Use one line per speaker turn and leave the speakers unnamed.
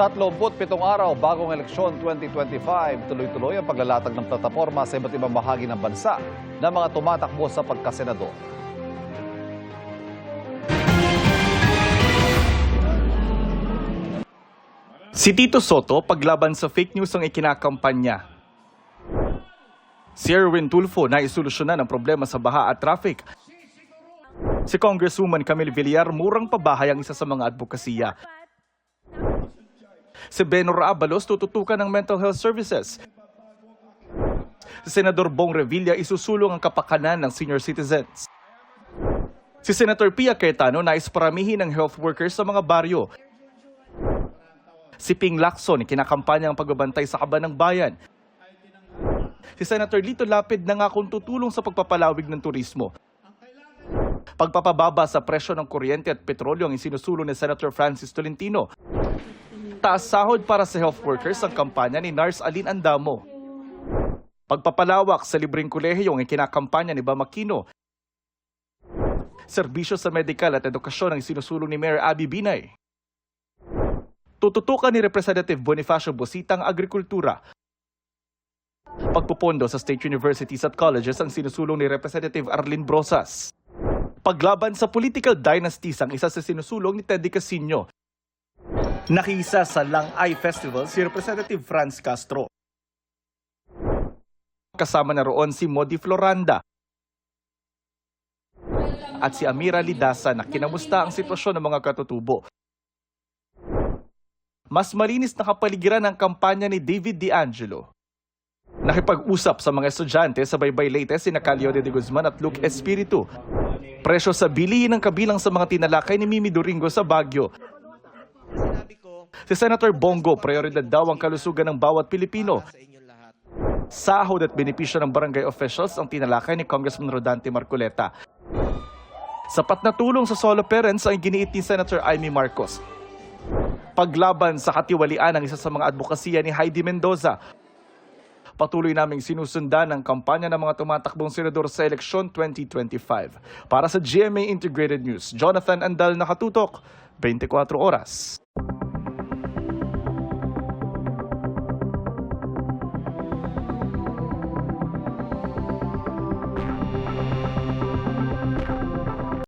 37 araw bagong eleksyon 2025, tuloy-tuloy ang paglalatag ng plataporma sa iba't ibang bahagi ng bansa ng mga tumatakbo sa pagkasenador.
Si Tito Soto, paglaban sa fake news ang ikinakampanya. Si Erwin Tulfo, naisolusyonan ang problema sa baha at traffic. Si Congresswoman Camille Villar, murang pabahay ang isa sa mga advokasya. Si Benno Raabalos, tututukan ng mental health services. Si Senador Bong Revilla, isusulong ang kapakanan ng senior citizens. Si Senator Pia Cayetano, nais paramihin ng health workers sa mga baryo. Si Ping Lacson, kinakampanya ang pagbabantay sa kaban ng bayan. Si Senator Lito Lapid nangakong tutulong sa pagpapalawig ng turismo. Pagpapababa sa presyo ng kuryente at petrolyo ang isinusulong ni Senator Francis Tolentino. Taas sahod para sa health workers ang kampanya ni Nars Alin Andamo. Pagpapalawak sa libreng kolehiyo ang ikinakampanya ni Bam Aquino. Serbisyo sa medikal at edukasyon ang isinusulong ni Mayor Abby Binay. Tututukan ni Representative Bonifacio Bosita ang agrikultura. Pagpupondo sa state universities at colleges ang sinusulong ni Representative Arlene Brosas. Paglaban sa political dynasties ang isa sa sinusulong ni Teddy Casino. Nakisa sa Lang-Ay Festival si Representative Franz Castro. Kasama na roon si Modi Floranda at si Amira Lidasa na kinamusta ang sitwasyon ng mga katutubo. Mas malinis na kapaligiran ang kampanya ni David D'Angelo. Nakipag-usap sa mga estudyante sa Baybay Leyte sina Calio de Guzman at Luke Espiritu. Presyo sa bilihin ng kabilang sa mga tinalakay ni Mimi Doringo sa Baguio. Si Senator Bongo, prioridad daw ang kalusugan ng bawat Pilipino. Sahod at benepisyo ng barangay officials ang tinalakay ni Congressman Rodante Marcoleta. Sapat na tulong sa solo parents ang giniit ni Senator Amy Marcos. Paglaban sa katiwalian ng isa sa mga advokasya ni Heidi Mendoza. Patuloy naming sinusundan ang kampanya ng mga tumatakbong senador sa eleksyon 2025. Para sa GMA Integrated News, Jonathan Andal, nakatutok, 24 oras.